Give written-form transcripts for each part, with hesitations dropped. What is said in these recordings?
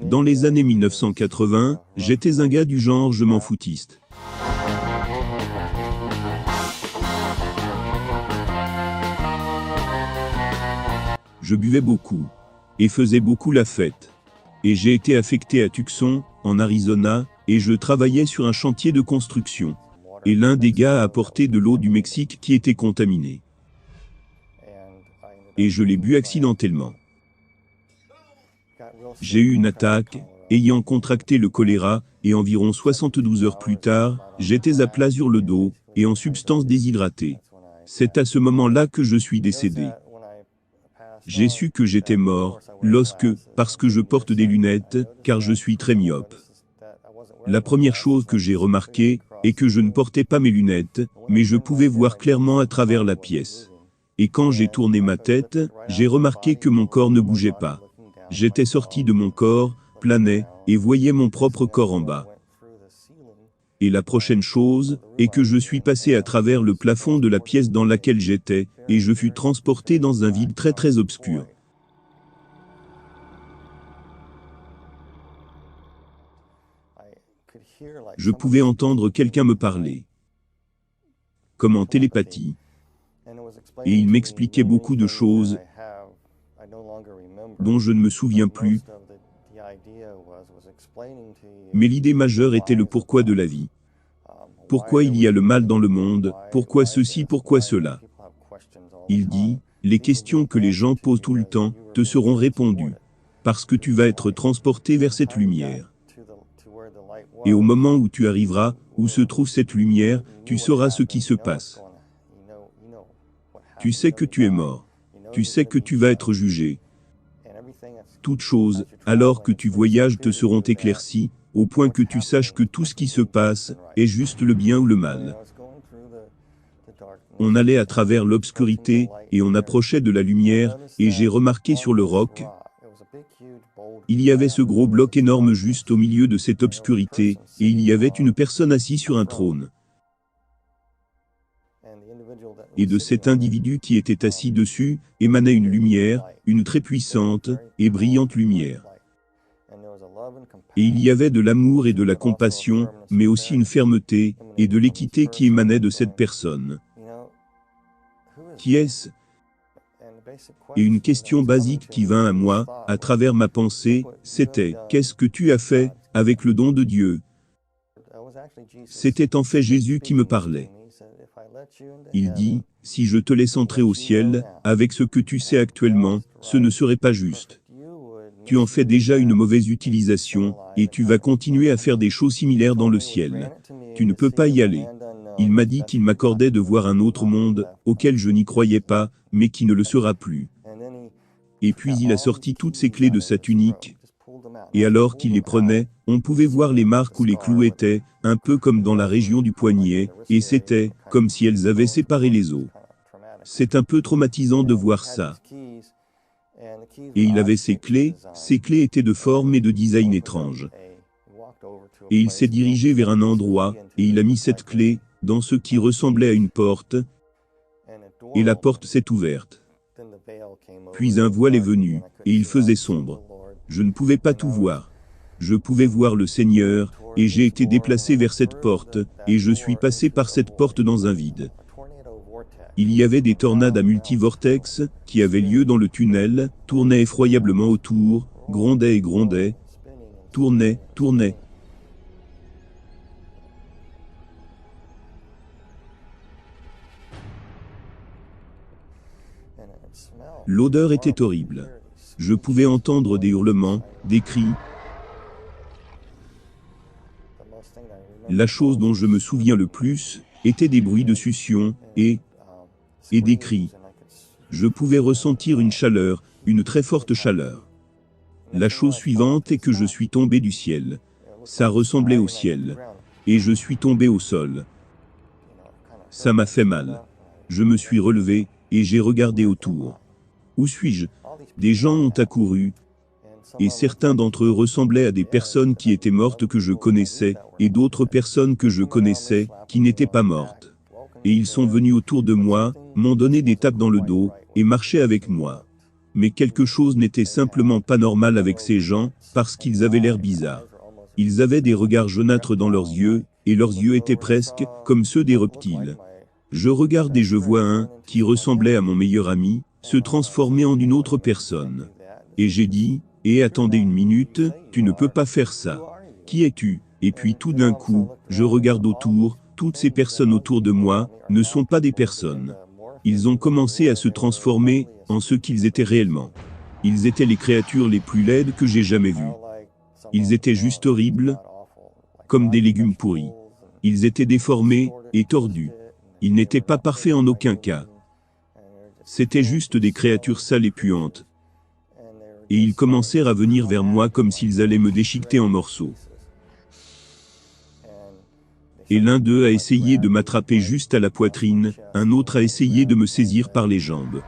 Dans les années 1980, j'étais un gars du genre je m'en foutiste. Je buvais beaucoup et faisais beaucoup la fête. Et j'ai été affecté à Tucson, en Arizona, et je travaillais sur un chantier de construction. Et l'un des gars a apporté de l'eau du Mexique qui était contaminée. Et je l'ai bu accidentellement. J'ai eu une attaque, ayant contracté le choléra, et environ 72 heures plus tard, j'étais à plat sur le dos, et en substance déshydratée. C'est à ce moment-là que je suis décédé. J'ai su que j'étais mort, parce que je porte des lunettes, car je suis très myope. La première chose que j'ai remarquée, est que je ne portais pas mes lunettes, mais je pouvais voir clairement à travers la pièce. Et quand j'ai tourné ma tête, j'ai remarqué que mon corps ne bougeait pas. J'étais sorti de mon corps, planais, et voyais mon propre corps en bas. Et la prochaine chose, est que je suis passé à travers le plafond de la pièce dans laquelle j'étais, et je fus transporté dans un vide très très obscur. Je pouvais entendre quelqu'un me parler, comme en télépathie, et il m'expliquait beaucoup de choses dont je ne me souviens plus, mais l'idée majeure était le pourquoi de la vie. Pourquoi il y a le mal dans le monde, pourquoi ceci, pourquoi cela. Il dit, les questions que les gens posent tout le temps, te seront répondues, parce que tu vas être transporté vers cette lumière. Et au moment où tu arriveras, où se trouve cette lumière, tu sauras ce qui se passe. Tu sais que tu es mort. Tu sais que tu vas être jugé. Toutes choses, alors que tu voyages, te seront éclaircies, au point que tu saches que tout ce qui se passe, est juste le bien ou le mal. On allait à travers l'obscurité, et on approchait de la lumière, et j'ai remarqué sur le roc, il y avait ce gros bloc énorme juste au milieu de cette obscurité, et il y avait une personne assise sur un trône. Et de cet individu qui était assis dessus, émanait une lumière, une très puissante et brillante lumière. Et il y avait de l'amour et de la compassion, mais aussi une fermeté et de l'équité qui émanait de cette personne. Qui est-ce? Et une question basique qui vint à moi, à travers ma pensée, c'était « Qu'est-ce que tu as fait avec le don de Dieu ?» C'était en fait Jésus qui me parlait. Il dit, si je te laisse entrer au ciel, avec ce que tu sais actuellement, ce ne serait pas juste. Tu en fais déjà une mauvaise utilisation, et tu vas continuer à faire des choses similaires dans le ciel. Tu ne peux pas y aller. Il m'a dit qu'il m'accordait de voir un autre monde, auquel je n'y croyais pas, mais qui ne le sera plus. Et puis il a sorti toutes ses clés de sa tunique, et alors qu'il les prenait, on pouvait voir les marques où les clous étaient, un peu comme dans la région du poignet, et c'était comme si elles avaient séparé les os. C'est un peu traumatisant de voir ça. Et il avait ses clés étaient de forme et de design étranges. Et il s'est dirigé vers un endroit, et il a mis cette clé dans ce qui ressemblait à une porte, et la porte s'est ouverte. Puis un voile est venu, et il faisait sombre. Je ne pouvais pas tout voir. Je pouvais voir le Seigneur, et j'ai été déplacé vers cette porte, et je suis passé par cette porte dans un vide. Il y avait des tornades à multivortex, qui avaient lieu dans le tunnel, tournaient effroyablement autour, grondaient et grondaient, tournaient. L'odeur était horrible. Je pouvais entendre des hurlements, des cris. La chose dont je me souviens le plus, étaient des bruits de succion, et des cris. Je pouvais ressentir une chaleur, une très forte chaleur. La chose suivante est que je suis tombé du ciel. Ça ressemblait au ciel. Et je suis tombé au sol. Ça m'a fait mal. Je me suis relevé, et j'ai regardé autour. Où suis-je? Des gens ont accouru, et certains d'entre eux ressemblaient à des personnes qui étaient mortes que je connaissais, et d'autres personnes que je connaissais, qui n'étaient pas mortes. Et ils sont venus autour de moi, m'ont donné des tapes dans le dos, et marchaient avec moi. Mais quelque chose n'était simplement pas normal avec ces gens, parce qu'ils avaient l'air bizarres. Ils avaient des regards jaunâtres dans leurs yeux, et leurs yeux étaient presque comme ceux des reptiles. Je regarde et je vois un, qui ressemblait à mon meilleur ami, se transformer en une autre personne. Et j'ai dit, attendez une minute, tu ne peux pas faire ça. Qui es-tu? Et puis tout d'un coup, je regarde autour, toutes ces personnes autour de moi, ne sont pas des personnes. Ils ont commencé à se transformer, en ce qu'ils étaient réellement. Ils étaient les créatures les plus laides que j'ai jamais vues. Ils étaient juste horribles, comme des légumes pourris. Ils étaient déformés, et tordus. Ils n'étaient pas parfaits en aucun cas. C'étaient juste des créatures sales et puantes. Et ils commencèrent à venir vers moi comme s'ils allaient me déchiqueter en morceaux. Et l'un d'eux a essayé de m'attraper juste à la poitrine, un autre a essayé de me saisir par les jambes.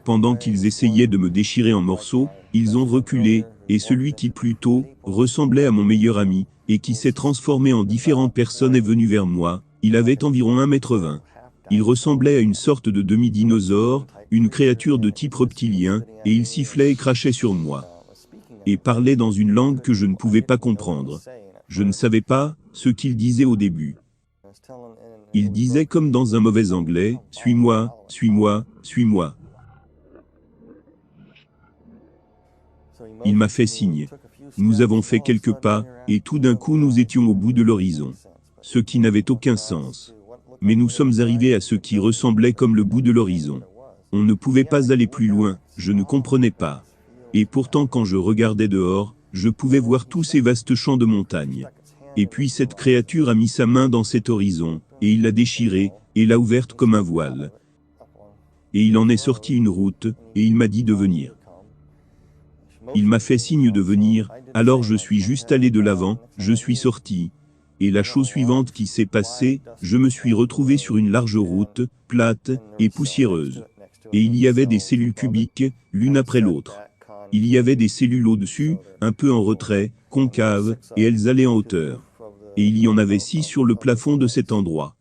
Pendant qu'ils essayaient de me déchirer en morceaux, ils ont reculé, et celui qui plus tôt ressemblait à mon meilleur ami, et qui s'est transformé en différentes personnes est venu vers moi. Il avait environ 1,20 m. Il ressemblait à une sorte de demi-dinosaure, une créature de type reptilien, et il sifflait et crachait sur moi. Et parlait dans une langue que je ne pouvais pas comprendre. Je ne savais pas ce qu'il disait au début. Il disait comme dans un mauvais anglais, « Suis-moi, suis-moi, suis-moi ». Il m'a fait signe. Nous avons fait quelques pas, et tout d'un coup nous étions au bout de l'horizon. Ce qui n'avait aucun sens. Mais nous sommes arrivés à ce qui ressemblait comme le bout de l'horizon. On ne pouvait pas aller plus loin, je ne comprenais pas. Et pourtant quand je regardais dehors, je pouvais voir tous ces vastes champs de montagnes. Et puis cette créature a mis sa main dans cet horizon, et il l'a déchirée, et l'a ouverte comme un voile. Et il en est sorti une route, et il m'a dit de venir. Il m'a fait signe de venir, alors je suis juste allé de l'avant, je suis sorti. Et la chose suivante qui s'est passée, je me suis retrouvé sur une large route, plate et poussiéreuse. Et il y avait des cellules cubiques, l'une après l'autre. Il y avait des cellules au-dessus, un peu en retrait, concaves, et elles allaient en hauteur. Et il y en avait 6 sur le plafond de cet endroit.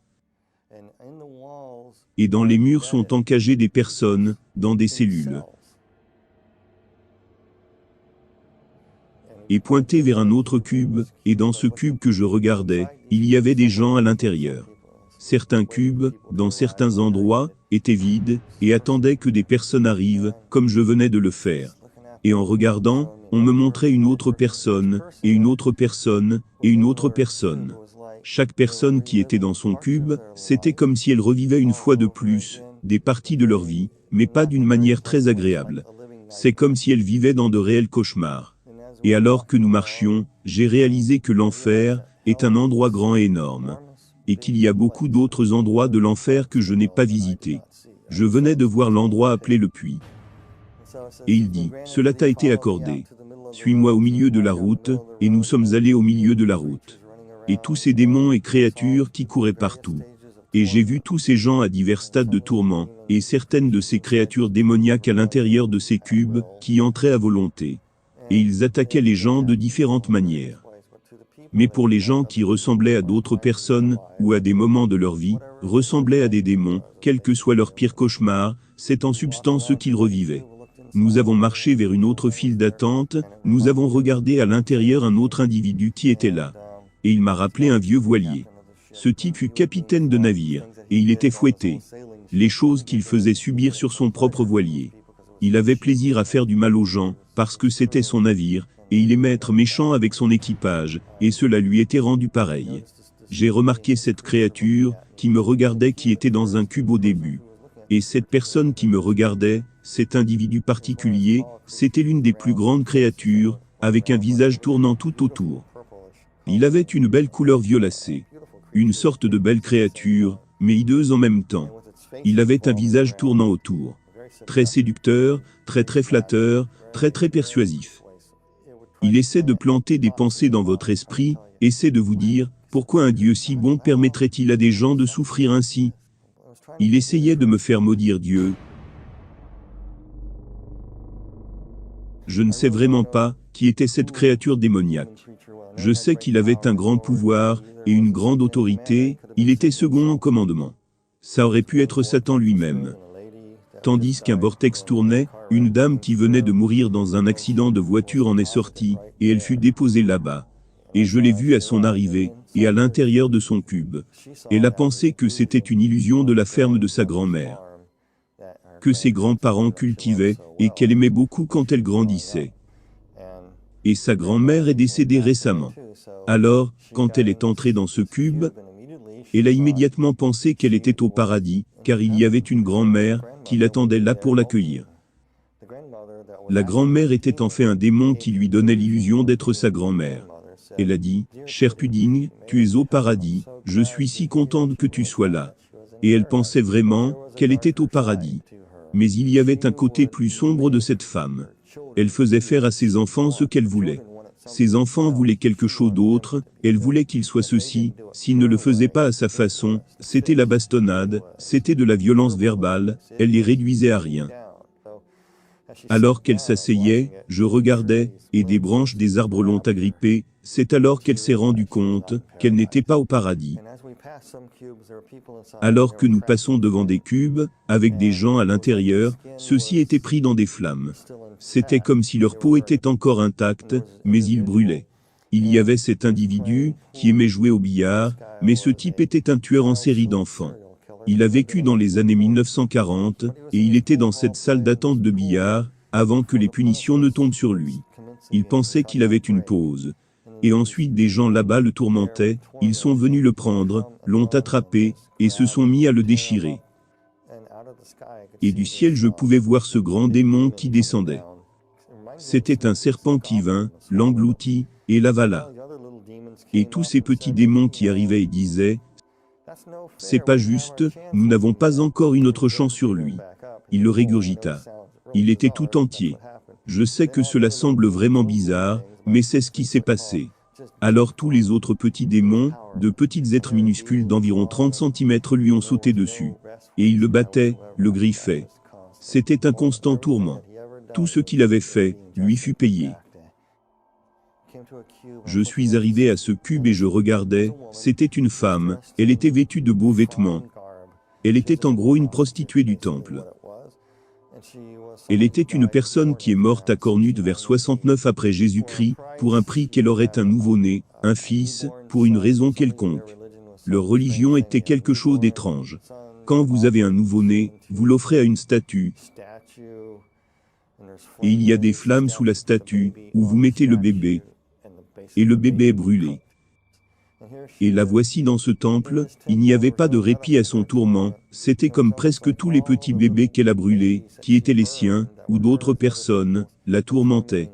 Et dans les murs sont encagées des personnes, dans des cellules. Et pointé vers un autre cube, et dans ce cube que je regardais, il y avait des gens à l'intérieur. Certains cubes, dans certains endroits, étaient vides, et attendaient que des personnes arrivent, comme je venais de le faire. Et en regardant, on me montrait une autre personne, et une autre personne, et une autre personne. Chaque personne qui était dans son cube, c'était comme si elle revivait une fois de plus, des parties de leur vie, mais pas d'une manière très agréable. C'est comme si elles vivaient dans de réels cauchemars. Et alors que nous marchions, j'ai réalisé que l'enfer est un endroit grand et énorme. Et qu'il y a beaucoup d'autres endroits de l'enfer que je n'ai pas visités. Je venais de voir l'endroit appelé le puits. Et il dit, cela t'a été accordé. Suis-moi au milieu de la route, et nous sommes allés au milieu de la route. Et tous ces démons et créatures qui couraient partout. Et j'ai vu tous ces gens à divers stades de tourment, et certaines de ces créatures démoniaques à l'intérieur de ces cubes, qui entraient à volonté. Et ils attaquaient les gens de différentes manières. Mais pour les gens qui ressemblaient à d'autres personnes, ou à des moments de leur vie, ressemblaient à des démons, quel que soit leur pire cauchemar, c'est en substance ce qu'ils revivaient. Nous avons marché vers une autre file d'attente, nous avons regardé à l'intérieur un autre individu qui était là. Et il m'a rappelé un vieux voilier. Ce type fut capitaine de navire, et il était fouetté. Les choses qu'il faisait subir sur son propre voilier. Il avait plaisir à faire du mal aux gens, parce que c'était son navire, et il aimait être méchant avec son équipage, et cela lui était rendu pareil. J'ai remarqué cette créature, qui me regardait qui était dans un cube au début. Et cette personne qui me regardait, cet individu particulier, c'était l'une des plus grandes créatures, avec un visage tournant tout autour. Il avait une belle couleur violacée. Une sorte de belle créature, mais hideuse en même temps. Il avait un visage tournant autour. Très séducteur, très flatteur, très persuasif. Il essaie de planter des pensées dans votre esprit, essaie de vous dire, pourquoi un Dieu si bon permettrait-il à des gens de souffrir ainsi? Il essayait de me faire maudire Dieu. Je ne sais vraiment pas qui était cette créature démoniaque. Je sais qu'il avait un grand pouvoir et une grande autorité, il était second en commandement. Ça aurait pu être Satan lui-même. Tandis qu'un vortex tournait, une dame qui venait de mourir dans un accident de voiture en est sortie, et elle fut déposée là-bas. Et je l'ai vue à son arrivée, et à l'intérieur de son cube. Elle a pensé que c'était une illusion de la ferme de sa grand-mère, que ses grands-parents cultivaient, et qu'elle aimait beaucoup quand elle grandissait. Et sa grand-mère est décédée récemment. Alors, quand elle est entrée dans ce cube, elle a immédiatement pensé qu'elle était au paradis, car il y avait une grand-mère qui l'attendait là pour l'accueillir. La grand-mère était en fait un démon qui lui donnait l'illusion d'être sa grand-mère. Elle a dit, « Cher Pudding, tu es au paradis, je suis si contente que tu sois là. » Et elle pensait vraiment qu'elle était au paradis. Mais il y avait un côté plus sombre de cette femme. Elle faisait faire à ses enfants ce qu'elle voulait. Ses enfants voulaient quelque chose d'autre, elle voulait qu'ils soient ceci, s'ils ne le faisaient pas à sa façon, c'était la bastonnade, c'était de la violence verbale, elle les réduisait à rien. Alors qu'elle s'asseyait, je regardais, et des branches des arbres l'ont agrippée, c'est alors qu'elle s'est rendue compte qu'elle n'était pas au paradis. Alors que nous passons devant des cubes, avec des gens à l'intérieur, ceux-ci étaient pris dans des flammes. C'était comme si leur peau était encore intacte, mais ils brûlaient. Il y avait cet individu qui aimait jouer au billard, mais ce type était un tueur en série d'enfants. Il a vécu dans les années 1940, et il était dans cette salle d'attente de billard, avant que les punitions ne tombent sur lui. Il pensait qu'il avait une pause. Et ensuite des gens là-bas le tourmentaient, ils sont venus le prendre, l'ont attrapé, et se sont mis à le déchirer. Et du ciel je pouvais voir ce grand démon qui descendait. C'était un serpent qui vint, l'engloutit, et l'avala. Et tous ces petits démons qui arrivaient et disaient, « C'est pas juste, nous n'avons pas encore une autre chance sur lui. » Il le régurgita. Il était tout entier. Je sais que cela semble vraiment bizarre, mais c'est ce qui s'est passé. Alors tous les autres petits démons, de petits êtres minuscules d'environ 30 cm lui ont sauté dessus. Et ils le battaient, le griffaient. C'était un constant tourment. Tout ce qu'il avait fait, lui fut payé. Je suis arrivé à ce cube et je regardais, c'était une femme, elle était vêtue de beaux vêtements. Elle était en gros une prostituée du temple. Elle était une personne qui est morte à Cornut vers 69 après Jésus-Christ, pour un prix qu'elle aurait un nouveau-né, un fils, pour une raison quelconque. Leur religion était quelque chose d'étrange. Quand vous avez un nouveau-né, vous l'offrez à une statue. Et il y a des flammes sous la statue, où vous mettez le bébé. Et le bébé est brûlé. Et la voici dans ce temple, il n'y avait pas de répit à son tourment, c'était comme presque tous les petits bébés qu'elle a brûlés, qui étaient les siens, ou d'autres personnes, la tourmentaient.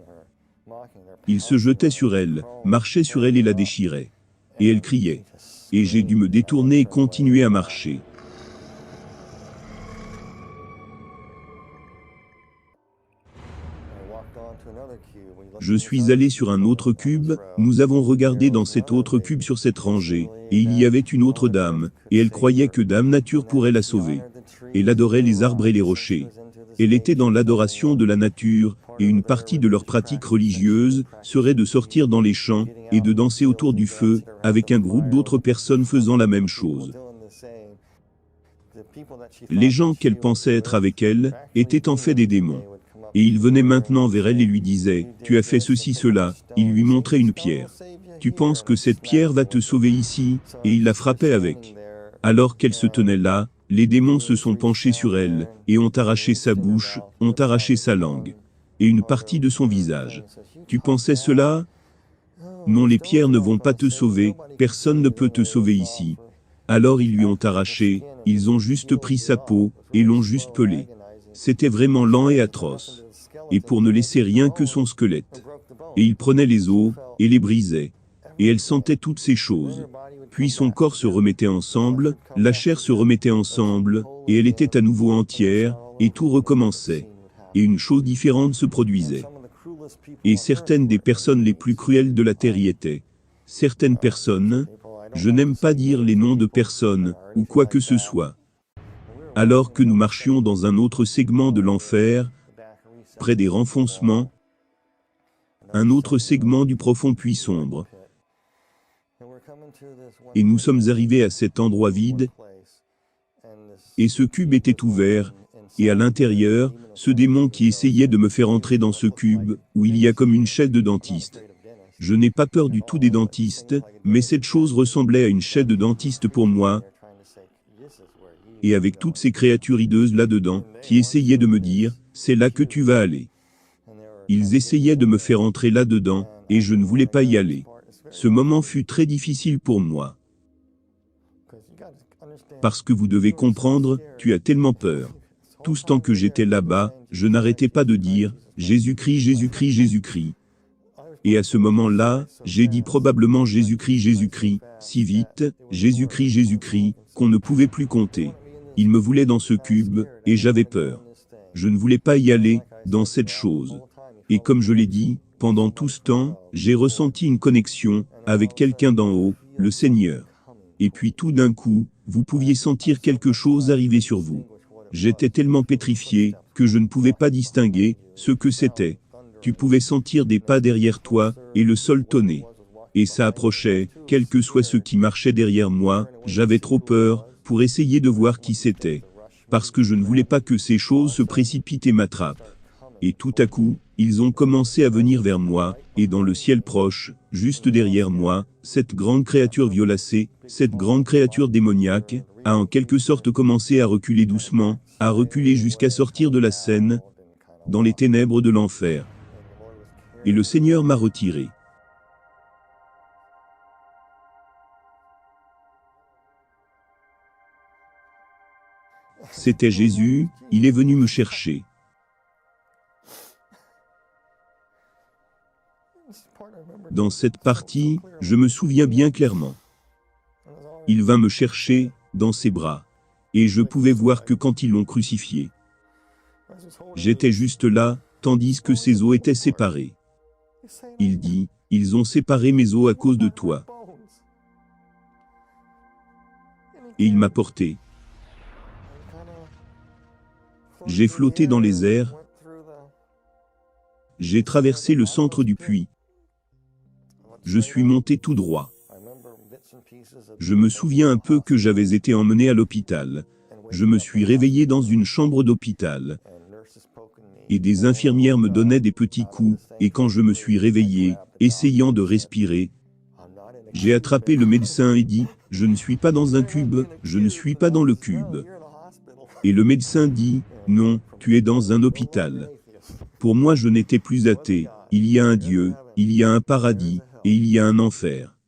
Ils se jetaient sur elle, marchaient sur elle et la déchiraient. Et elle criait. Et j'ai dû me détourner et continuer à marcher. Je suis allé sur un autre cube, nous avons regardé dans cet autre cube sur cette rangée, et il y avait une autre dame, et elle croyait que Dame Nature pourrait la sauver. Elle adorait les arbres et les rochers. Elle était dans l'adoration de la nature, et une partie de leur pratique religieuse serait de sortir dans les champs, et de danser autour du feu, avec un groupe d'autres personnes faisant la même chose. Les gens qu'elle pensait être avec elle, étaient en fait des démons. Et il venait maintenant vers elle et lui disait, « Tu as fait ceci, cela », il lui montrait une pierre. « Tu penses que cette pierre va te sauver ici ?» Et il la frappait avec. Alors qu'elle se tenait là, les démons se sont penchés sur elle, et ont arraché sa bouche, ont arraché sa langue, et une partie de son visage. Tu pensais cela? Non, les pierres ne vont pas te sauver, personne ne peut te sauver ici. Alors ils lui ont arraché, ils ont juste pris sa peau, et l'ont juste pelée. C'était vraiment lent et atroce. Et pour ne laisser rien que son squelette. Et il prenait les os, et les brisait. Et elle sentait toutes ces choses. Puis son corps se remettait ensemble, la chair se remettait ensemble, et elle était à nouveau entière, et tout recommençait. Et une chose différente se produisait. Et certaines des personnes les plus cruelles de la terre y étaient. Certaines personnes, je n'aime pas dire les noms de personnes, ou quoi que ce soit. Alors que nous marchions dans un autre segment de l'enfer, près des renfoncements, un autre segment du profond puits sombre. Et nous sommes arrivés à cet endroit vide, et ce cube était ouvert, Et à l'intérieur, ce démon qui essayait de me faire entrer dans ce cube, où il y a comme une chaise de dentiste. Je n'ai pas peur du tout des dentistes, mais cette chose ressemblait à une chaise de dentiste pour moi, et avec toutes ces créatures hideuses là-dedans, qui essayaient de me dire, c'est là que tu vas aller. Ils essayaient de me faire entrer là-dedans, et je ne voulais pas y aller. Ce moment fut très difficile pour moi. Parce que vous devez comprendre, tu as tellement peur. Tout ce temps que j'étais là-bas, je n'arrêtais pas de dire, Jésus-Christ, Jésus-Christ, Jésus-Christ. Et à ce moment-là, j'ai dit probablement Jésus-Christ, Jésus-Christ, si vite, Jésus-Christ, Jésus-Christ, qu'on ne pouvait plus compter. Il me voulait dans ce cube, et j'avais peur. Je ne voulais pas y aller, dans cette chose. Et comme je l'ai dit, pendant tout ce temps, j'ai ressenti une connexion, avec quelqu'un d'en haut, le Seigneur. Et puis tout d'un coup, vous pouviez sentir quelque chose arriver sur vous. J'étais tellement pétrifié, que je ne pouvais pas distinguer, ce que c'était. Tu pouvais sentir des pas derrière toi, et le sol tonnait. Et ça approchait, quel que soit ce qui marchait derrière moi, j'avais trop peur, pour essayer de voir qui c'était. Parce que je ne voulais pas que ces choses se précipitent et m'attrapent. Et tout à coup, ils ont commencé à venir vers moi, et dans le ciel proche, juste derrière moi, cette grande créature violacée, cette grande créature démoniaque, a en quelque sorte commencé à reculer doucement, à reculer jusqu'à sortir de la scène, dans les ténèbres de l'enfer. Et le Seigneur m'a retiré. C'était Jésus, il est venu me chercher. Dans cette partie, je me souviens bien clairement. Il vint me chercher, dans ses bras. Et je pouvais voir que quand ils l'ont crucifié. J'étais juste là, tandis que ses os étaient séparés. Il dit, ils ont séparé mes os à cause de toi. Et il m'a porté. J'ai flotté dans les airs. J'ai traversé le centre du puits. Je suis monté tout droit. Je me souviens un peu que j'avais été emmené à l'hôpital. Je me suis réveillé dans une chambre d'hôpital. Et des infirmières me donnaient des petits coups, et quand je me suis réveillé, essayant de respirer, j'ai attrapé le médecin et dit, « Je ne suis pas dans un cube, je ne suis pas dans le cube. » Et le médecin dit, « Non, tu es dans un hôpital. » Pour moi je n'étais plus athée, il y a un Dieu, il y a un paradis, et il y a un enfer.